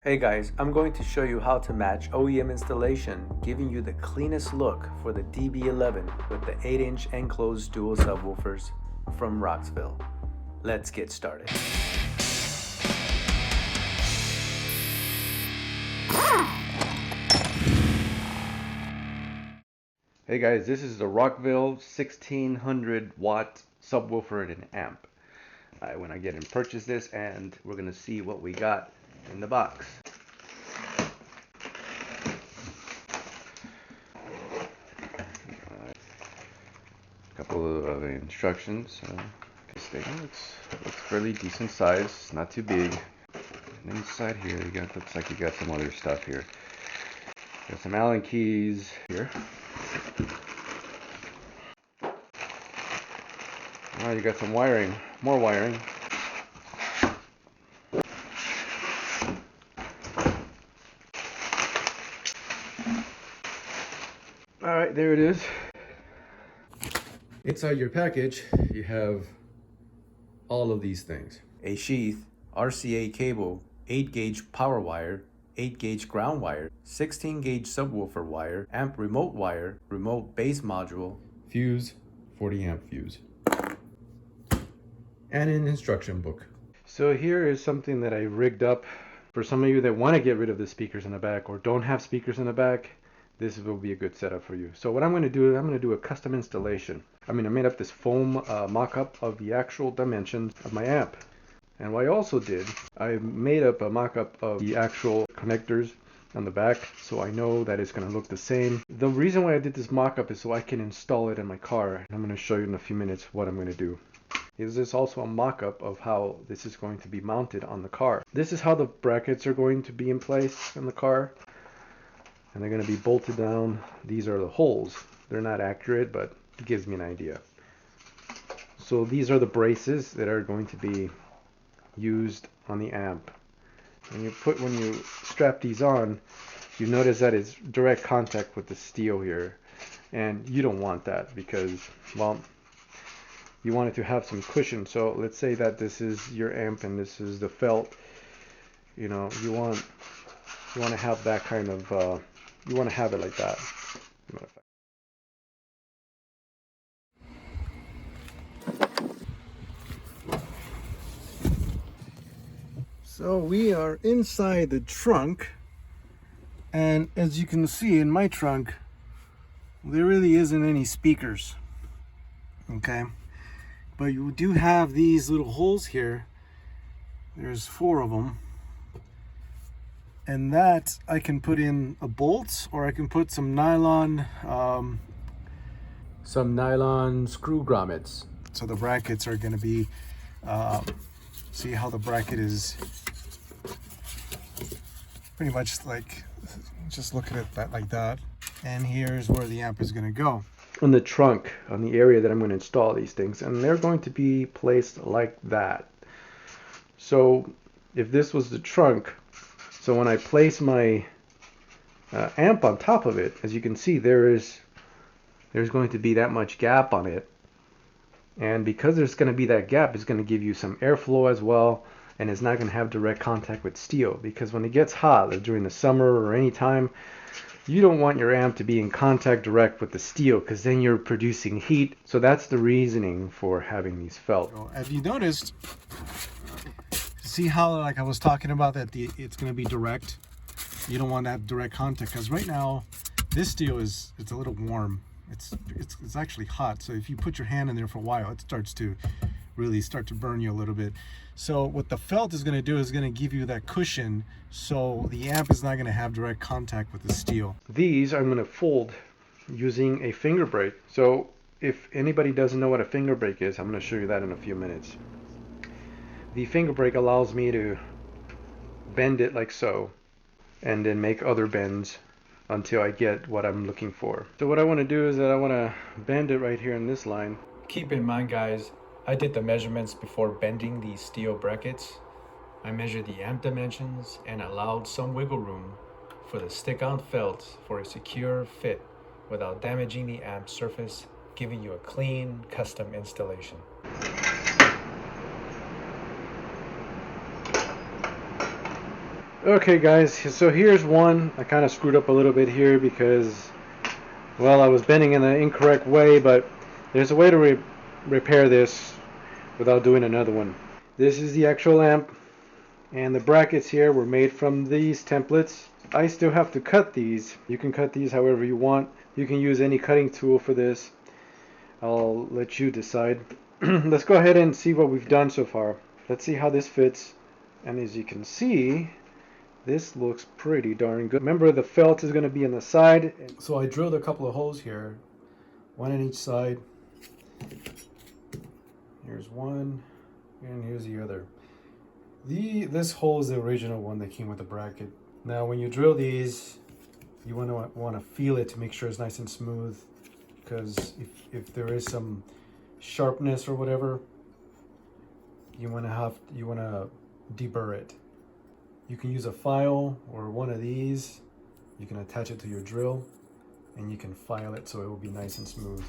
Hey guys, I'm going to show you how to match OEM installation, giving you the cleanest look for the DB11 with the 8-inch enclosed dual subwoofers from Rocksville. Let's get started. Hey guys, this is the Rockville 1600 watt subwoofer and an amp. I went ahead and purchased this, and we're gonna see what we got in the box. A couple of instructions. This thing looks fairly decent size, not too big. And inside here, looks like you got some other stuff here. Got some Allen keys here. Oh, you got some wiring, more wiring. Alright, there it is. Inside your package, you have all of these things. A sheath, RCA cable, 8-gauge power wire, 8-gauge ground wire, 16-gauge subwoofer wire, amp remote wire, remote base module, Fuse, 40 amp fuse. And an instruction book. So here is something that I rigged up for some of you that want to get rid of the speakers in the back or don't have speakers in the back. This will be a good setup for you. So what I'm going to do, I'm going to do a custom installation. I made up this foam mock-up of the actual dimensions of my amp. And what I also did, I made up a mock-up of the actual connectors on the back, so I know that it's going to look the same. The reason why I did this mock-up is so I can install it in my car. And I'm going to show you in a few minutes what I'm going to do. Is this also a mock-up of how this is going to be mounted on the car. This is how the brackets are going to be in place in the car. And they're going to be bolted down. These are the holes. They're not accurate, but it gives me an idea. So these are the braces that are going to be used on the amp. When you strap these on, you notice that it's direct contact with the steel here. And you don't want that because, well, you want it to have some cushion. So let's say that this is your amp and this is the felt. You know, you want to have that kind of you want to have it like that. So we are inside the trunk, and as you can see in my trunk, there really isn't any speakers. Okay, but you do have these little holes here. There's 4 of them. And that I can put in a bolt, or I can put some nylon screw grommets. So the brackets are going to be, see how the bracket is pretty much like, just look at it like that. And here's where the amp is going to go. On the trunk, on the area that I'm going to install these things. And they're going to be placed like that. So if this was the trunk, so when I place my amp on top of it, as you can see, there's going to be that much gap on it. And because there's going to be that gap, it's going to give you some airflow as well, and it's not going to have direct contact with steel. Because when it gets hot, like during the summer or any time, you don't want your amp to be in contact direct with the steel, because then you're producing heat. So that's the reasoning for having these felt. So, have you noticed? See how, like I was talking about, that it's going to be direct. You don't want to have direct contact, because right now this steel it's a little warm. It's actually hot. So if you put your hand in there for a while, it starts to really burn you a little bit. So what the felt is going to do is going to give you that cushion, so the amp is not going to have direct contact with the steel. These I'm going to fold using a finger brake. So if anybody doesn't know what a finger brake is, I'm going to show you that in a few minutes. The finger brake allows me to bend it like so, and then make other bends until I get what I'm looking for. So what I want to do is that I want to bend it right here in this line. Keep in mind guys, I did the measurements before bending these steel brackets. I measured the amp dimensions and allowed some wiggle room for the stick-on felt for a secure fit without damaging the amp surface, giving you a clean custom installation. Okay guys, so here's one. I kind of screwed up a little bit here because, well, I was bending in the incorrect way, but there's a way to repair this without doing another one. This is the actual amp, and the brackets here were made from these templates. I still have to cut these. You can cut these however you want. You can use any cutting tool for this. I'll let you decide. Let's go ahead and see what we've done so far. Let's see how this fits. And as you can see, this looks pretty darn good. Remember, the felt is going to be on the side. So I drilled a couple of holes here, one on each side. Here's one, and here's the other. This hole is the original one that came with the bracket. Now when you drill these, you want to feel it to make sure it's nice and smooth, because if there is some sharpness or whatever, you want to deburr it. You can use a file or one of these. You can attach it to your drill and you can file it so it will be nice and smooth.